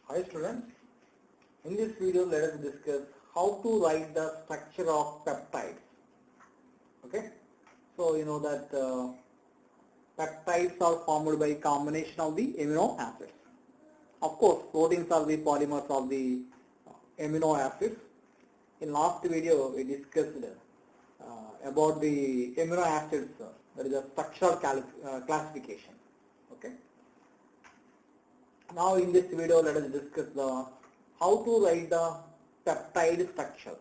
Hi students, in this video let us discuss how to write the structure of peptides. Okay, so you know that peptides are formed by combination of the amino acids. Of course, proteins are the polymers of the amino acids. In last video we discussed about the amino acids, that is a structural classification. Okay. Now in this video let us discuss how to write the peptide structure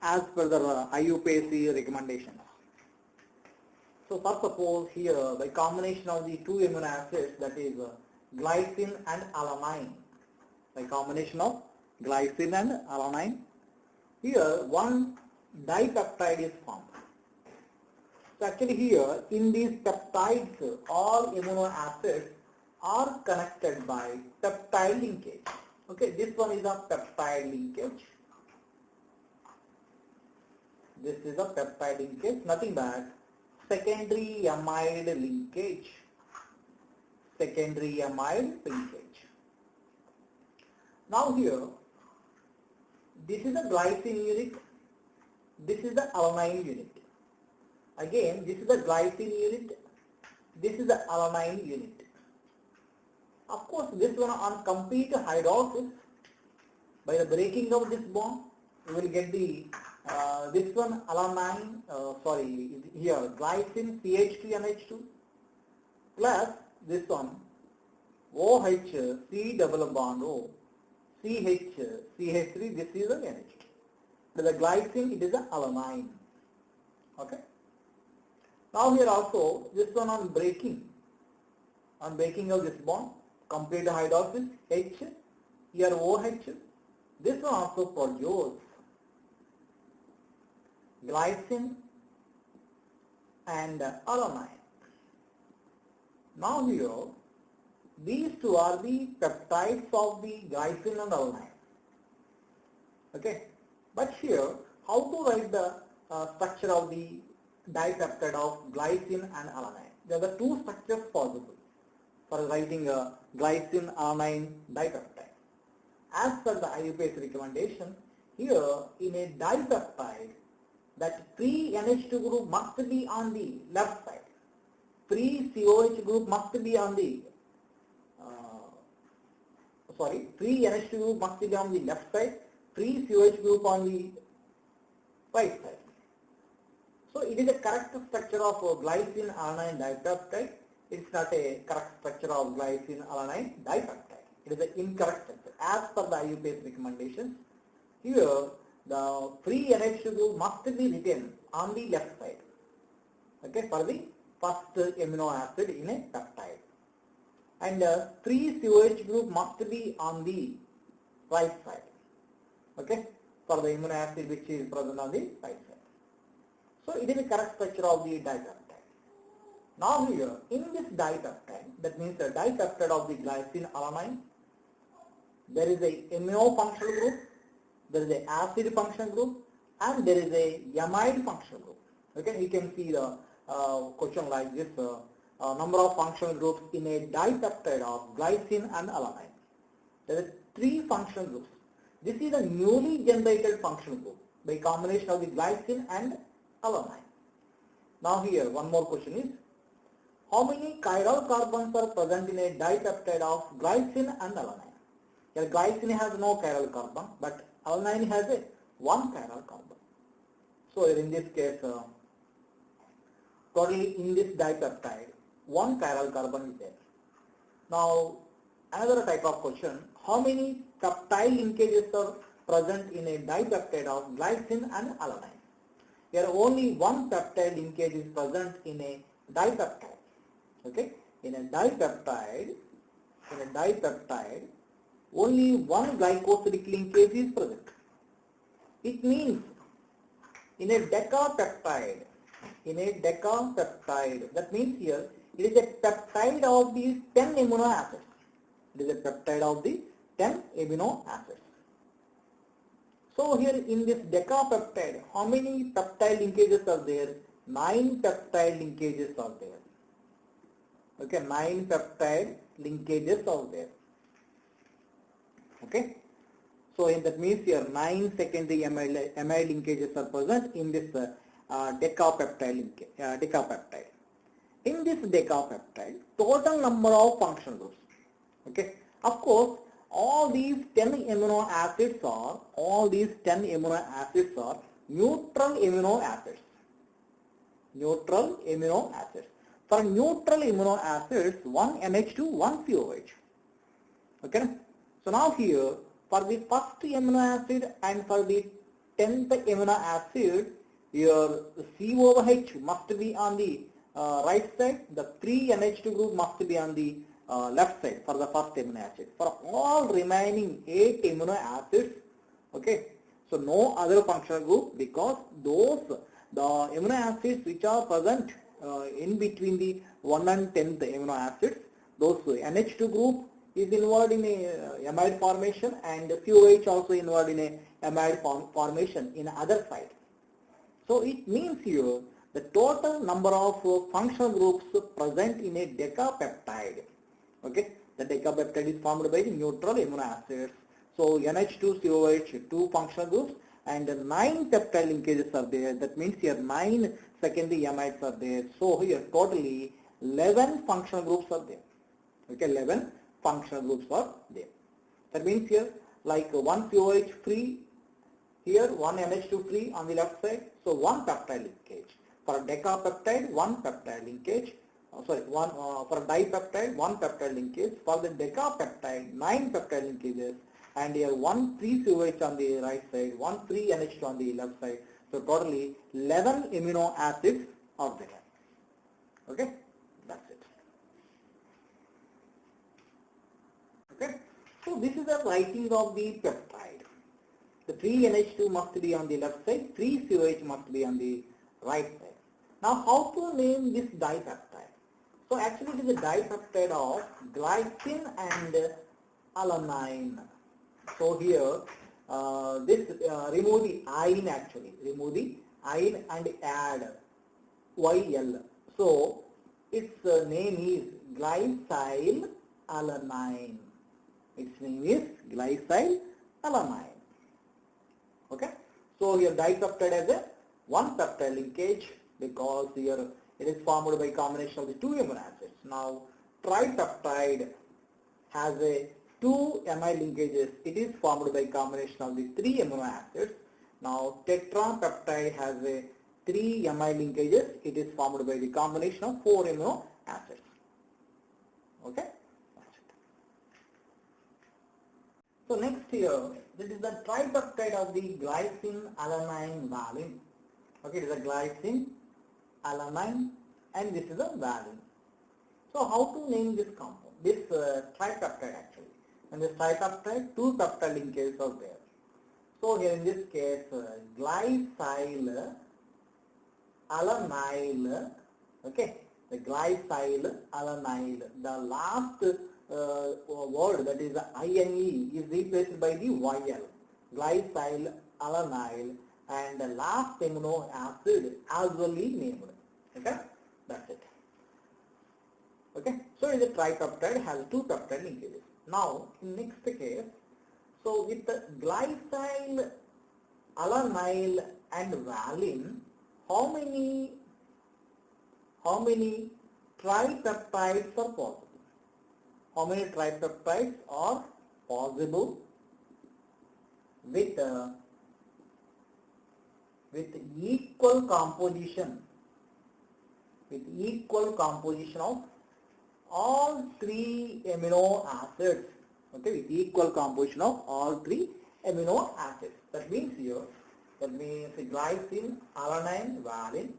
as per the IUPAC recommendations. So first suppose here by combination of the two amino acids, that is glycine and alanine, by combination of glycine and alanine, here one dipeptide is formed. So actually here in these peptides all amino acids are connected by peptide linkage. Okay, this one is a peptide linkage. This is a peptide linkage, nothing but secondary amide linkage. Secondary amide linkage. Now here, this is a glycine unit, this is the alanine unit. Again, this is the glycine unit, this is the alanine unit. Of course, this one on complete hydrolysis, by the breaking of this bond, we will get the this one alanine, here glycine CH2NH2 plus this one OH C double bond O CH CH3, this is the NH2. So the glycine, it is a alanine. Okay. Now here also this one on breaking of this bond, complete hydrolysis H, here OH, this one also produce glycine and alanine. Now here these two are the peptides of the glycine and alanine. Okay, but here how to write the structure of the dipeptide of glycine and alanine? There are the two structures possible for writing a glycine alanine dipeptide. As per the IUPAC recommendation, here in a dipeptide, that free NH2 group must be on the left side, free COH group must be on the free NH2 group must be on the left side, free COH group on the right side. So it is a correct structure of glycine alanine dipeptide. It's not a correct structure of glycine alanine dipeptide. It is an incorrect structure. As per the IUPAC recommendations, here the free NH2 group must be written on the left side. Okay, for the first amino acid in a peptide. And free COH group must be on the right side. Okay, for the amino acid which is present on the right side. So it is a correct structure of the dipeptide. Now here in this dipeptide, that means the dipeptide of the glycine alanine, there is a amino functional group, there is a acid functional group, and there is a amide functional group. Okay, you can see the question like this, number of functional groups in a dipeptide of glycine and alanine. There are three functional groups. This is a newly generated functional group by combination of the glycine and alanine. Now here one more question is, how many chiral carbons are present in a dipeptide of glycine and alanine? Here glycine has no chiral carbon, but alanine has a one chiral carbon. So in this case, totally in this dipeptide, one chiral carbon is there. Now another type of question, how many peptide linkages are present in a dipeptide of glycine and alanine? Here only one peptide linkage is present in a dipeptide. Okay, in a dipeptide, only one glycosidic linkage is present. It means in a decapeptide, that means here it is a peptide of these 10 amino acids. It is a peptide of the 10 amino acids. So here in this decapeptide, how many peptide linkages are there? 9 peptide linkages are there. Okay, 9 peptide linkages are there. Okay. So that means here 9 secondary amide linkages are present in this decapeptide. In this decapeptide, total number of functional groups. Okay. Of course, all these 10 amino acids are neutral amino acids. Neutral amino acids. For neutral amino acids, one NH2, one COH. Okay. So now here, for the first amino acid and for the 10th amino acid, your COH must be on the right side, the 3NH2 group must be on the left side for the first amino acid. For all remaining 8 amino acids, okay, so no other functional group, because the amino acids which are present in between the 1 and 10th amino acids, those NH2 group is involved in a amide formation, and COH also involved in a amide formation in other side. So it means here the total number of functional groups present in a decapeptide. Okay, the decapeptide is formed by the neutral amino acids. So NH2 COH 2 functional groups and 9 peptide linkages are there. That means here 9 secondary amides are there. So here totally 11 functional groups are there. Okay, 11 functional groups are there. That means here like one COH free, here one NH2 free on the left side. So one peptide linkage. For a decapeptide, one peptide linkage. For a dipeptide, one peptide linkage. For the decapeptide, 9 peptide linkages, and here one free COH on the right side, one free NH2 on the left side. So totally 11 amino acids are there. Okay, that's it. Okay, so this is the writing of the peptide. The 3NH2 must be on the left side, 3COH must be on the right side. Now how to name this dipeptide? So actually it is a dipeptide of glycine and alanine. So here remove the ine actually, remove the ine and add YL. So its name is glycyl alanine. Its name is glycyl alanine. Okay. So here dipeptide has a one peptide linkage, because here it is formed by combination of the 2 amino acids. Now tripeptide has a 2 amide linkages. It is formed by combination of the 3 amino acids. Now tetrapeptide has a 3 amide linkages. It is formed by the combination of 4 amino acids. Okay. So next here, this is the tripeptide of the glycine alanine valine. Okay, it is a glycine, alanine, and this is a valine. So how to name this compound? This tripeptide actually. And this tripeptide, 2 peptide linkages are there. So here in this case, glycyl alanyl, okay, the glycyl alanyl, the last word, that is the INE, is replaced by the YL, glycyl alanyl, and the last amino acid as well is named. Okay, that's it. Okay, so the tripeptide has 2 peptide linkages. Now in next case, so with the glycyl alanyl and valine, how many tripeptides are possible? How many tripeptides are possible with equal composition of all 3 amino acids? Okay, with equal composition of all 3 amino acids. That means here, that means glycine, alanine, valine.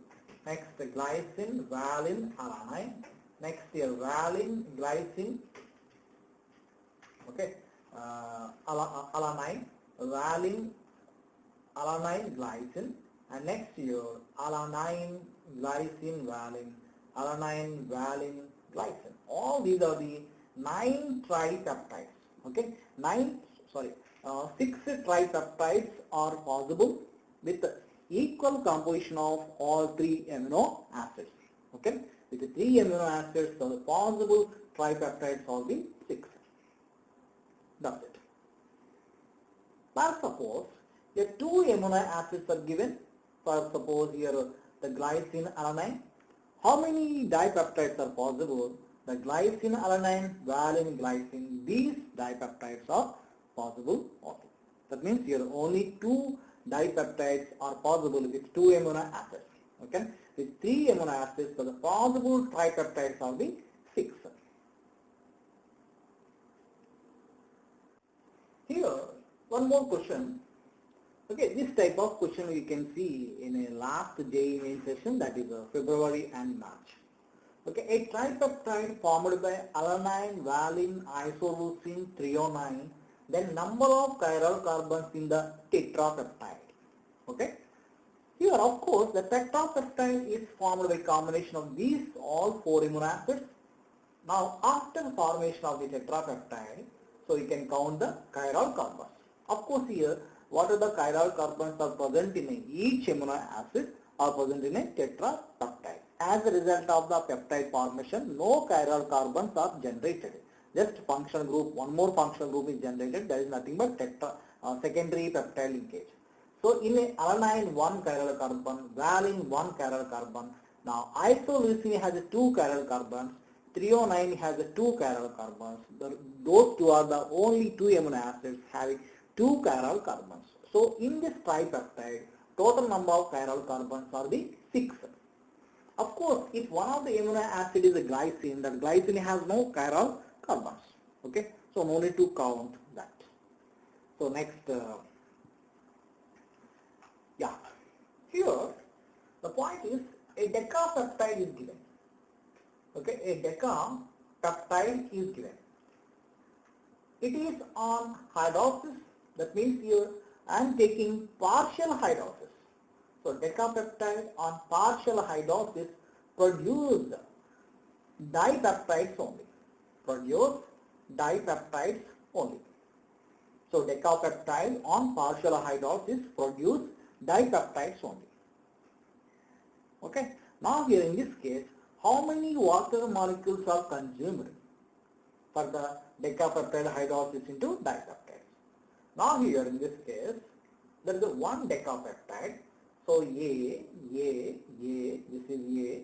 Next glycine, valine, alanine. Next here valine, glycine. Okay, alanine, valine, alanine, glycine. And next here alanine, glycine, valine, alanine, valine, glycine. All these are the 9 tripeptides. Okay, 6 tripeptides are possible with equal composition of all 3 amino acids. Okay, with the 3 amino acids, the possible tripeptides are the 6. That's it. But suppose here two amino acids are given. For suppose here the glycine alanine. How many dipeptides are possible? The glycine alanine, valine glycine, these dipeptides are possible also. That means here only two dipeptides are possible with two amino acids. Okay, with three amino acids, so the possible tripeptides are the 6. Here, one more question. Okay, this type of question we can see in a last JEE main session, that is February and March. Okay, a tripeptide formed by alanine, valine, isoleucine, threonine, then number of chiral carbons in the tetrapeptide. Okay, here of course the tetrapeptide is formed by combination of these all four amino acids. Now after formation of the tetrapeptide, so you can count the chiral carbons. Of course here, what are the chiral carbons are present in each amino acid are present in a tetrapeptide. As a result of the peptide formation, no chiral carbons are generated. Just functional group, one more functional group is generated, that is nothing but secondary peptide linkage. So in a alanine, one chiral carbon, valine, one chiral carbon. Now isoleucine has two chiral carbons, threonine has two chiral carbons. Those two are the only two amino acids having two chiral carbons. So in this tripeptide, total number of chiral carbons are the 6. Of course, if one of the amino acid is a glycine, that glycine has no chiral carbons. Okay, so no need to count that. So next, here the point is a decapeptide is given. Okay, a decapeptide is given. It is on hydrolysis. That means here I am taking partial hydrolysis. So decapeptide on partial hydrolysis produce dipeptides only. Produce dipeptides only. So decapeptide on partial hydrolysis produce dipeptides only. Okay. Now here in this case, how many water molecules are consumed for the decapeptide hydrolysis into dipeptides? Now here in this case, there is a one decapeptide. So A, this is A,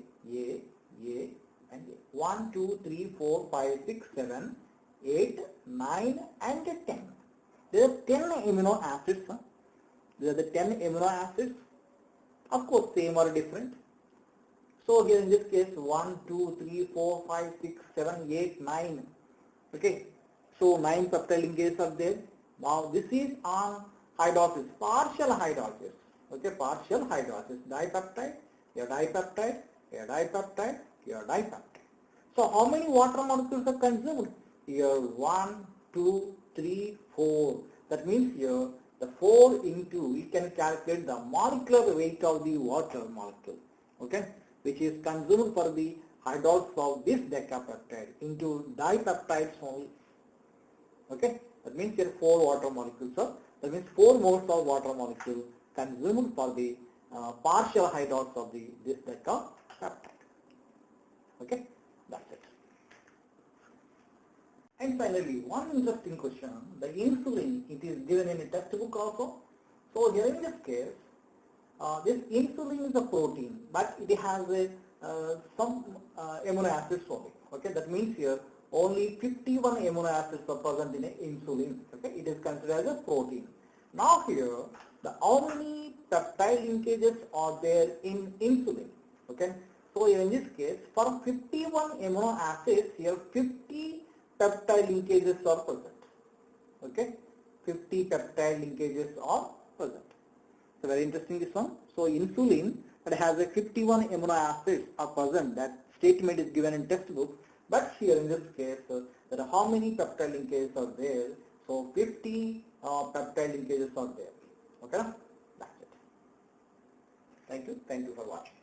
and A. 1, 2, 3, 4, 5, 6, 7, 8, 9 and 10. There are 10 amino acids. There are the 10 amino acids. Of course, same or different. So here in this case, 1, 2, 3, 4, 5, 6, 7, 8, 9. Okay. So 9 peptide linkages are there. Now this is on hydrolysis, partial hydrolysis. Okay, partial hydrolysis. Dipeptide, here dipeptide, here dipeptide, here dipeptide. So how many water molecules are consumed? Here 1, 2, 3, 4. That means here the 4 into, we can calculate the molecular weight of the water molecule. Okay, which is consumed for the hydrolysis of this decapeptide into dipeptides only. Okay, that means here 4 water molecules are, that means 4 moles of water molecule consumed for the partial hydrolysis of this decapeptide. Okay, that's it. And finally, one interesting question, the insulin, it is given in a textbook also. So here in this case, this insulin is a protein, but it has some amino acids only. Okay, that means here only 51 amino acids are present in insulin. Okay, it is considered as a protein. Now here, how many peptide linkages are there in insulin? Okay, so here in this case, for 51 amino acids, here 50 peptide linkages are present. Okay, 50 peptide linkages are present. So very interesting this one. So insulin that has a 51 amino acids are present. That statement is given in textbook. But here in this case, there are how many peptide linkages are there? So 50 peptide linkages are there. Okay, that's it. Thank you for watching.